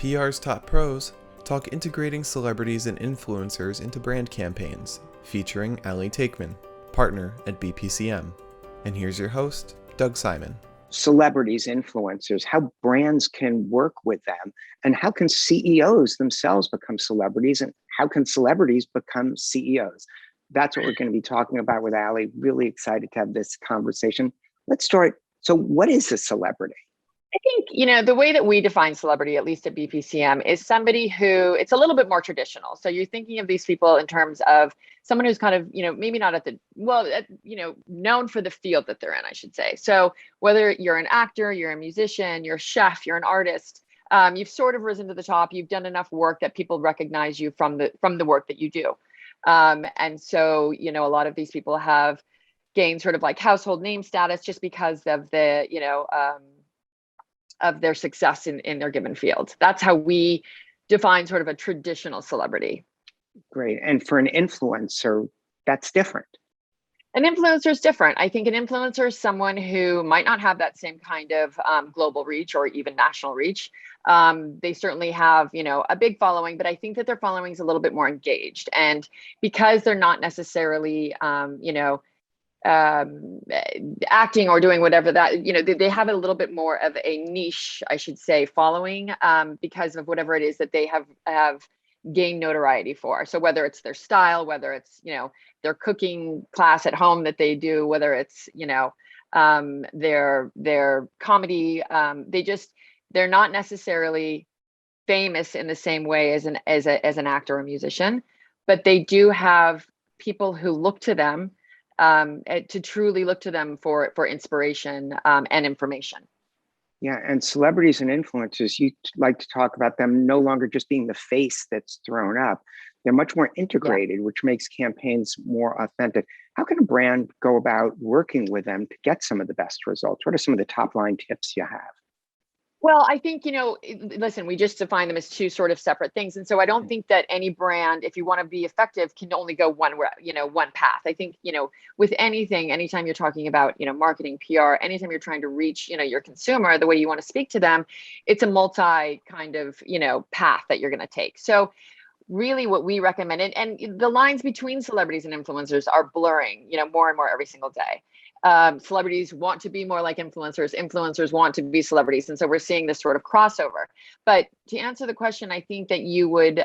PR's top pros talk integrating celebrities and influencers into brand campaigns, featuring Taekman, partner at BPCM. And here's your host, Doug Simon. Celebrities, influencers, how brands can work with them, and how can CEOs themselves become celebrities, and how can celebrities become CEOs? That's what we're going to be talking about with Ali. Really excited to have this conversation. Let's start. So what is a celebrity? I think, the way that we define celebrity, at least at BPCM, is somebody who it's a little bit more traditional. So you're thinking of these people in terms of someone who's kind of, maybe not known for the field that they're in, I should say. So whether you're an actor, you're a musician, you're a chef, you're an artist, you've sort of risen to the top. You've done enough work that people recognize you from the work that you do. And so, a lot of these people have gained sort of like household name status just because of of their success in their given field. That's how we define sort of a traditional celebrity. Great. And for an influencer, that's different. An influencer is different. I think an influencer is someone who might not have that same kind of global reach or even national reach. They certainly have, a big following, but I think that their following is a little bit more engaged. And because they're not necessarily, acting or doing whatever that, they have a little bit more of a niche, I should say, following because of whatever it is that they have gained notoriety for. So whether it's their style, whether it's, their cooking class at home that they do, whether it's, their comedy, they're not necessarily famous in the same way as an actor or musician, but they do have people who look to them to truly look to them for inspiration and information. Yeah, and celebrities and influencers, you like to talk about them no longer just being the face that's thrown up. They're much more integrated, which makes campaigns more authentic. How can a brand go about working with them to get some of the best results? What are some of the top line tips you have? Well, I think, listen, we just define them as two sort of separate things. And so I don't think that any brand, if you want to be effective, can only go one path. I think, with anything, anytime you're talking about, marketing, PR, anytime you're trying to reach, your consumer, the way you want to speak to them, it's a multi kind of, path that you're going to take. So really what we recommend, and the lines between celebrities and influencers are blurring, more and more every single day. Celebrities want to be more like influencers want to be celebrities. And so we're seeing this sort of crossover. But to answer the question, I think that you would,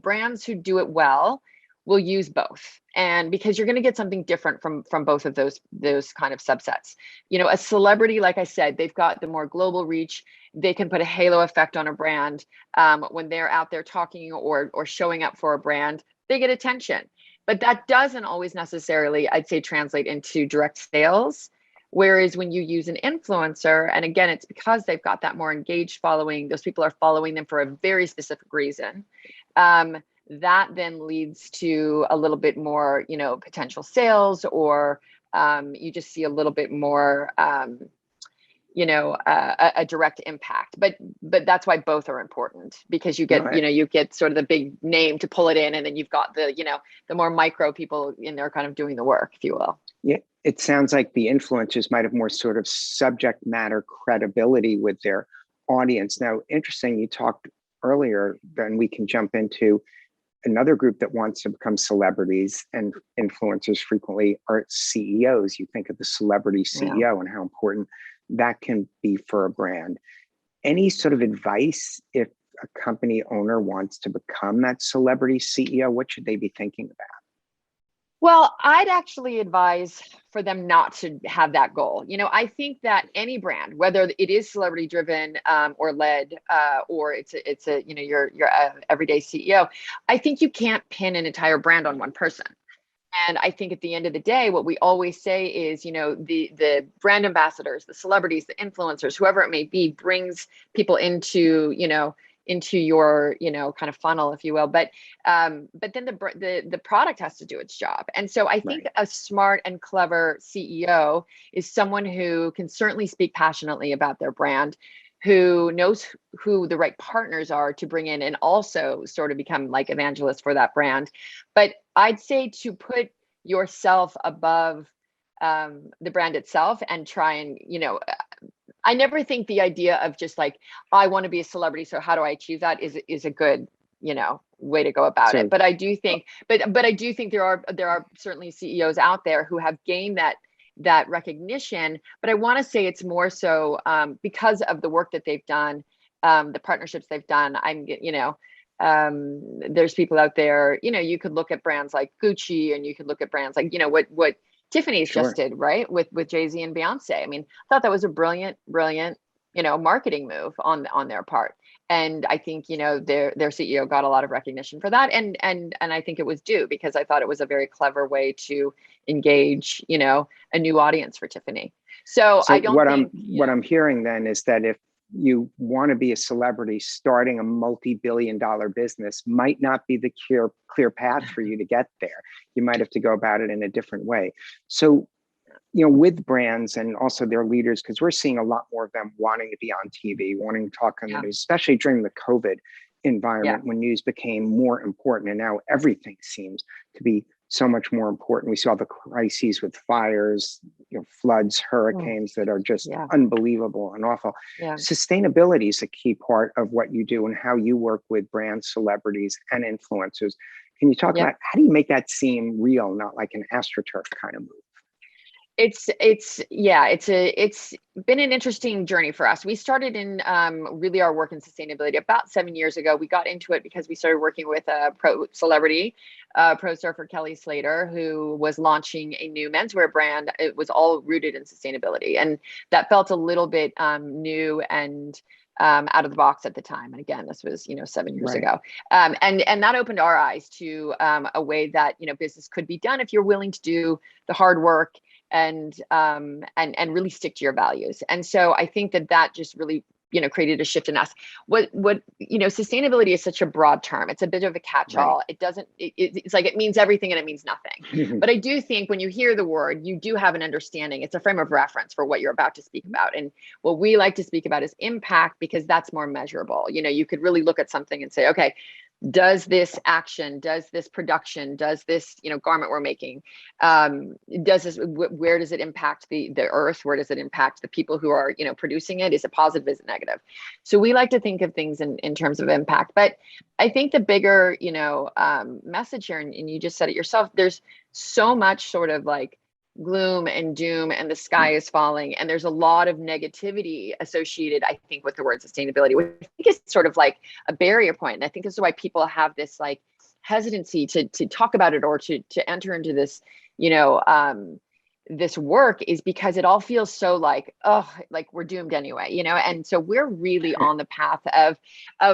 brands who do it well will use both. And because you're going to get something different from both of those kind of subsets. A celebrity, like I said, they've got the more global reach. They can put a halo effect on a brand. When they're out there talking or showing up for a brand, they get attention. But that doesn't always necessarily, I'd say, translate into direct sales. Whereas when you use an influencer, and again, it's because they've got that more engaged following, those people are following them for a very specific reason. That then leads to a little bit more, potential sales, or you just see a little bit more, a direct impact. But that's why both are important, because you get, you get sort of the big name to pull it in, and then you've got the more micro people in there kind of doing the work, if you will. Yeah, it sounds like the influencers might have more sort of subject matter credibility with their audience. Now, interesting, you talked earlier, then we can jump into another group that wants to become celebrities, and influencers frequently are CEOs. You think of the celebrity CEO and how important that can be for a brand. Any sort of advice if a company owner wants to become that celebrity CEO? What should they be thinking about? Well, I'd actually advise for them not to have that goal. I think that any brand, whether it is celebrity driven or led, or it's a your everyday CEO, I think you can't pin an entire brand on one person. And I think at the end of the day, what we always say is, the brand ambassadors, the celebrities, the influencers, whoever it may be, brings people into your, kind of funnel, if you will. But then the product has to do its job. And so I think a smart and clever CEO is someone who can certainly speak passionately about their brand, who knows who the right partners are to bring in, and also sort of become like evangelists for that brand. But I'd say to put yourself above the brand itself and try and, I never think the idea of just like, I want to be a celebrity, so how do I achieve that is a good, way to go about it. So But I do think, but I do think there are certainly CEOs out there who have gained that recognition. But I want to say it's more so because of the work that they've done, the partnerships they've done. There's people out there, you could look at brands like Gucci, and you could look at brands like, what Tiffany's sure. just did, right? With Jay-Z and Beyonce. I mean, I thought that was a brilliant, marketing move on their part. And I think, their CEO got a lot of recognition for that. And I think it was due, because I thought it was a very clever way to engage, a new audience for Tiffany. So I don't think what I'm hearing then is that if you want to be a celebrity, starting a multi-billion-dollar business might not be the clear path for you to get there. You might have to go about it in a different way. So, with brands and also their leaders, because we're seeing a lot more of them wanting to be on TV, wanting to talk on the news, especially during the COVID environment when news became more important. And now everything seems to be so much more important. We saw the crises with fires, floods, hurricanes that are just unbelievable and awful. Sustainability is a key part of what you do and how you work with brands, celebrities, and influencers. Can you talk about how do you make that seem real, not like an AstroTurf kind of move? It's been an interesting journey for us. We started in really our work in sustainability about 7 years ago. We got into it because we started working with a pro celebrity, pro surfer Kelly Slater, who was launching a new menswear brand. It was all rooted in sustainability, and that felt a little bit new and out of the box at the time. And again, this was 7 years ago, and that opened our eyes to a way that business could be done if you're willing to do the hard work and really stick to your values. And so I think that just really created a shift in us. What sustainability is such a broad term. It's a bit of a catch-all. It doesn't, it's like it means everything and it means nothing. But I do think when you hear the word, you do have an understanding. It's a frame of reference for what you're about to speak about. And what we like to speak about is impact, because that's more measurable. You could really look at something and say, okay, does this action, does this production, does this garment we're making, does this, where does it impact the earth, where does it impact the people who are producing it? Is it positive, is it negative? So we like to think of things in terms of impact. But I think the bigger message here, and you just said it yourself, there's so much sort of like gloom and doom and the sky is falling, and there's a lot of negativity associated, I think, with the word sustainability, which I think is sort of like a barrier point. And I think this is why people have this like hesitancy to talk about it or to enter into this this work, is because it all feels so like, oh, like we're doomed anyway, and so we're really on the path of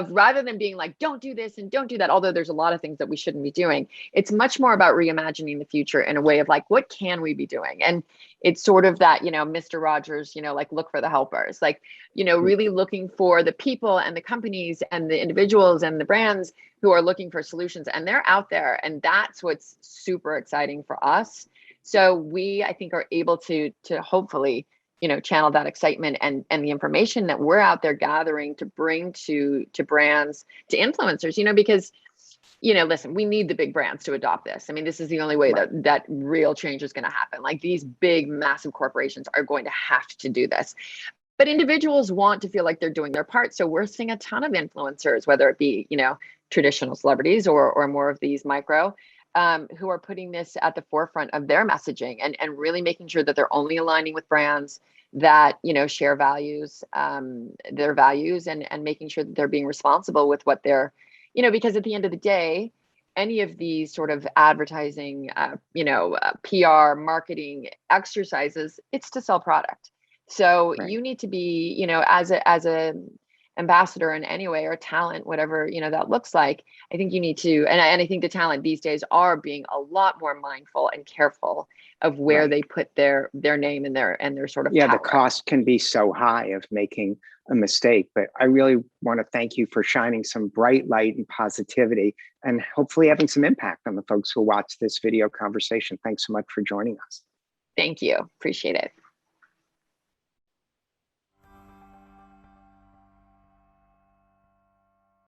rather than being like, don't do this and don't do that, although there's a lot of things that we shouldn't be doing. It's much more about reimagining the future in a way of like, what can we be doing? And it's sort of that, Mr. Rogers, like look for the helpers, like, really looking for the people and the companies and the individuals and the brands who are looking for solutions, and they're out there. And that's what's super exciting for us. So we, I think, are able to hopefully, channel that excitement and the information that we're out there gathering to bring to brands, to influencers, because, listen, we need the big brands to adopt this. I mean, this is the only way that real change is going to happen. Like these big, massive corporations are going to have to do this. But individuals want to feel like they're doing their part. So we're seeing a ton of influencers, whether it be, traditional celebrities or more of these micro, who are putting this at the forefront of their messaging and really making sure that they're only aligning with brands that, share values, their values, and making sure that they're being responsible with what they're, because at the end of the day, any of these sort of advertising, PR, marketing exercises, it's to sell product. So you need to be, as a ambassador in any way, or talent, whatever, that looks like. I think you need to, and I think the talent these days are being a lot more mindful and careful of where they put their name and their sort of power. The cost can be so high of making a mistake, but I really want to thank you for shining some bright light and positivity and hopefully having some impact on the folks who watch this video conversation. Thanks so much for joining us. Thank you. Appreciate it.